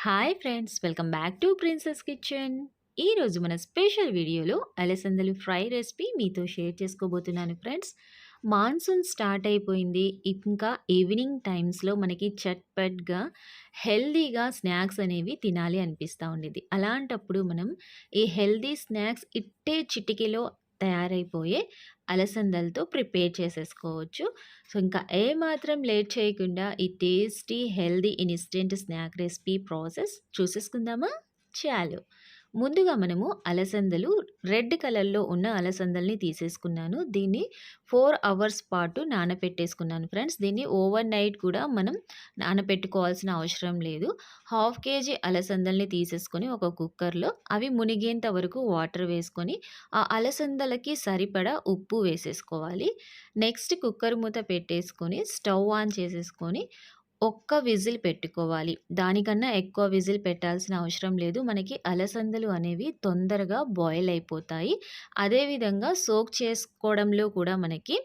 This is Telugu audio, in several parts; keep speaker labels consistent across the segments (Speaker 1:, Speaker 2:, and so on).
Speaker 1: Hi friends, welcome back to princess kitchen. ఈరోజు మన స్పెషల్ వీడియోలో అలసందలు ఫ్రై రెసిపీ మీతో షేర్ చేసుకోబోతున్నాను ఫ్రెండ్స్. మాన్సూన్ స్టార్ట్ అయిపోయింది. ఇంకా ఈవినింగ్ టైమ్స్లో మనకి చట్పట్గా హెల్దీగా స్నాక్స్ అనేవి తినాలి అనిపిస్తూ ఉండేది. అలాంటప్పుడు మనం ఈ హెల్దీ స్నాక్స్ ఇట్టే చిటికెలో తయారైపోయే అలసందలతో ప్రిపేర్ చేసేసుకోవచ్చు. సో ఇంకా ఏమాత్రం లేట్ చేయకుండా ఈ tasty healthy instant snack recipe process చూసేసుకుందామా? చాలు. ముందుగా మనము అలసందలు రెడ్ కలర్లో ఉన్న అలసందల్ని తీసేసుకున్నాను. దీన్ని 4 అవర్స్ పాటు నానపెట్టేసుకున్నాను ఫ్రెండ్స్. దీన్ని ఓవర్ నైట్ కూడా మనం నానపెట్టుకోవాల్సిన అవసరం లేదు. హాఫ్ కేజీ అలసందల్ని తీసేసుకొని ఒక కుక్కర్లో అవి మునిగేంత వరకు వాటర్ వేసుకొని ఆ అలసందలకి సరిపడా ఉప్పు వేసేసుకోవాలి. నెక్స్ట్ కుక్కర్ మూత పెట్టేసుకొని స్టవ్ ఆన్ చేసేసుకొని ఒక్క విజిల్ పెట్టుకోవాలి. దానికన్నా ఎక్కువ విజిల్ పెట్టాల్సిన అవసరం లేదు. మనకి అలసందలు అనేవి తొందరగా బాయిల్ అయిపోతాయి. అదేవిధంగా సోక్ చేసుకోవడంలో కూడా మనకి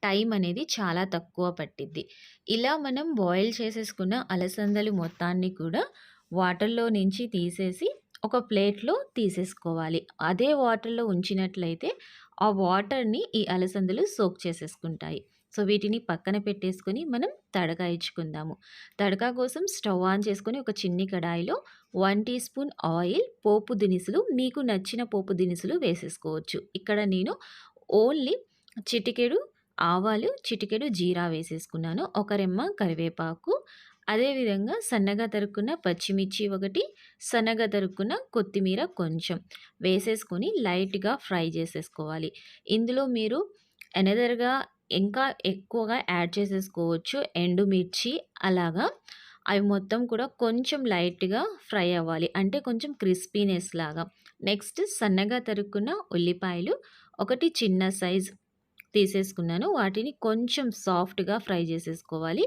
Speaker 1: టైం అనేది చాలా తక్కువ పట్టిద్ది. ఇలా మనం బాయిల్ చేసేసుకున్న అలసందలు మొత్తాన్ని కూడా వాటర్లో నుంచి తీసేసి ఒక ప్లేట్లో తీసేసుకోవాలి. అదే వాటర్లో ఉంచినట్లయితే ఆ వాటర్ని ఈ అలసందలు సోక్ చేసేసుకుంటాయి. సో వీటిని పక్కన పెట్టేసుకొని మనం తడకా ఇచ్చుకుందాము. తడకా కోసం స్టవ్ ఆన్ చేసుకొని ఒక చిన్ని కడాయిలో 1 టీ స్పూన్ ఆయిల్, పోపు దినుసులు మీకు నచ్చిన పోపు దినుసులు వేసేసుకోవచ్చు. ఇక్కడ నేను ఓన్లీ చిటికెడు ఆవాలు, చిటికెడు జీరా వేసేసుకున్నాను. ఒక రెమ్మ కరివేపాకు, అదేవిధంగా సన్నగా తరుక్కున్న పచ్చిమిర్చి ఒకటి, సన్నగా తరుక్కున్న కొత్తిమీర కొంచెం వేసేసుకొని లైట్గా ఫ్రై చేసేసుకోవాలి. ఇందులో మీరు ఎనదర్గా ఇంకా ఎక్కువగా యాడ్ చేసేసుకోవచ్చు ఎండుమిర్చి. అలాగా అవి మొత్తం కూడా కొంచెం లైట్గా ఫ్రై అవ్వాలి, అంటే కొంచెం క్రిస్పీనెస్ లాగా. నెక్స్ట్ సన్నగా తరుక్కున్న ఉల్లిపాయలు ఒకటి చిన్న సైజ్ తీసేసుకున్నాను. వాటిని కొంచెం సాఫ్ట్గా ఫ్రై చేసేసుకోవాలి.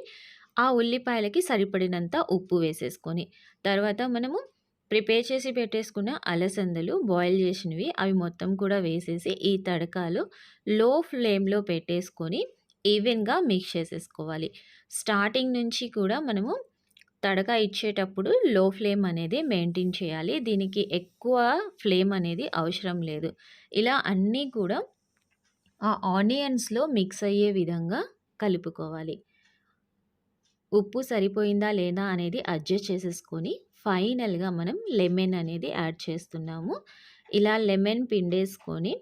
Speaker 1: ఆ ఉల్లిపాయలకి సరిపడినంత ఉప్పు వేసేసుకొని తర్వాత మనము ప్రిపేర్ చేసి పెట్టేసుకున్న అలసందలు బాయిల్ చేసినవి అవి మొత్తం కూడా వేసేసి ఈ తడకాలు లో ఫ్లేమ్లో పెట్టేసుకొని ఈవెన్గా మిక్స్ చేసేసుకోవాలి. స్టార్టింగ్ నుంచి కూడా మనము తడక ఇచ్చేటప్పుడు లో ఫ్లేమ్ అనేది మెయింటైన్ చేయాలి. దీనికి ఎక్కువ ఫ్లేమ్ అనేది అవసరం లేదు. ఇలా అన్నీ కూడా ఆ ఆనియన్స్లో మిక్స్ అయ్యే విధంగా కలుపుకోవాలి. ఉప్పు సరిపోయిందా లేదా అనేది అడ్జస్ట్ చేసేసుకొని ఫైనల్గా మనం లెమన్ అనేది యాడ్ చేస్తున్నాము. ఇలా లెమన్ పిండేసుకొని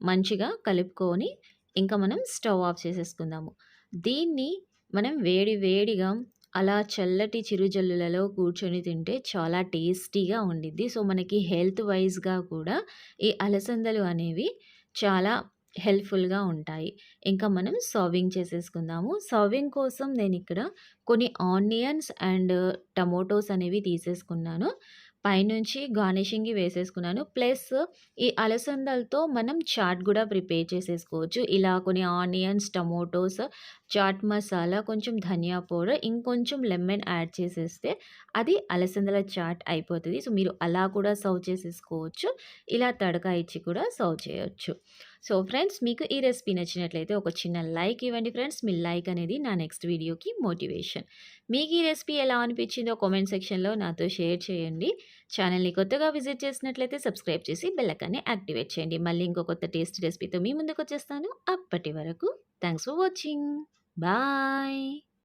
Speaker 1: మంచిగా కలుపుకొని ఇంకా మనం స్టవ్ ఆఫ్ చేసేసుకుందాము. దీన్ని మనం వేడి వేడిగా అలా చల్లటి చిరుజల్లులలో కూర్చొని తింటే చాలా టేస్టీగా ఉండిద్ది. సో మనకి హెల్త్ వైజ్గా కూడా ఈ అలసందలు అనేవి చాలా హెల్ప్ఫుల్గా ఉంటాయి. ఇంకా మనం సర్వింగ్ చేసేసుకుందాము. సర్వింగ్ కోసం నేను ఇక్కడ కొన్ని ఆనియన్స్ అండ్ టమోటోస్ అనేవి తీసేసుకున్నాను. పైనుంచి గార్నిషింగ్‌కి వేసేసుకున్నాను. ప్లస్ ఈ అలసందలతో మనం చాట్ కూడా ప్రిపేర్ చేసేసుకోవచ్చు. ఇలా కొన్ని ఆనియన్స్, టమోటోస్, చాట్ మసాలా, కొంచెం ధనియా పౌడర్, ఇంకొంచెం లెమన్ యాడ్ చేసేస్తే అది అలసందల చాట్ అయిపోతది. సో మీరు అలా కూడా సర్వ్ చేసేసుకోవచ్చు. ఇలా తడకా ఇచ్చి కూడా సర్వ్ చేయొచ్చు. సో ఫ్రెండ్స్, మీకు ఈ రెసిపీ నచ్చినట్లయితే ఒక చిన్న లైక్ ఇవ్వండి ఫ్రెండ్స్. మీ లైక్ అనేది నా నెక్స్ట్ వీడియోకి మోటివేషన్. మీకు ఈ రెసిపీ ఎలా అనిపించిందో కామెంట్ సెక్షన్లో నాతో షేర్ చేయండి. ఛానల్ని కొత్తగా విజిట్ చేసినట్లయితే సబ్స్క్రైబ్ చేసి బెల్ ఐకాన్ని యాక్టివేట్ చేయండి. మళ్ళీ ఇంకో కొత్త టేస్ట్ రెసిపీతో మీ ముందుకు వచ్చేస్తాను. అప్పటి వరకు థ్యాంక్స్ ఫర్ వాచింగ్. బాయ్.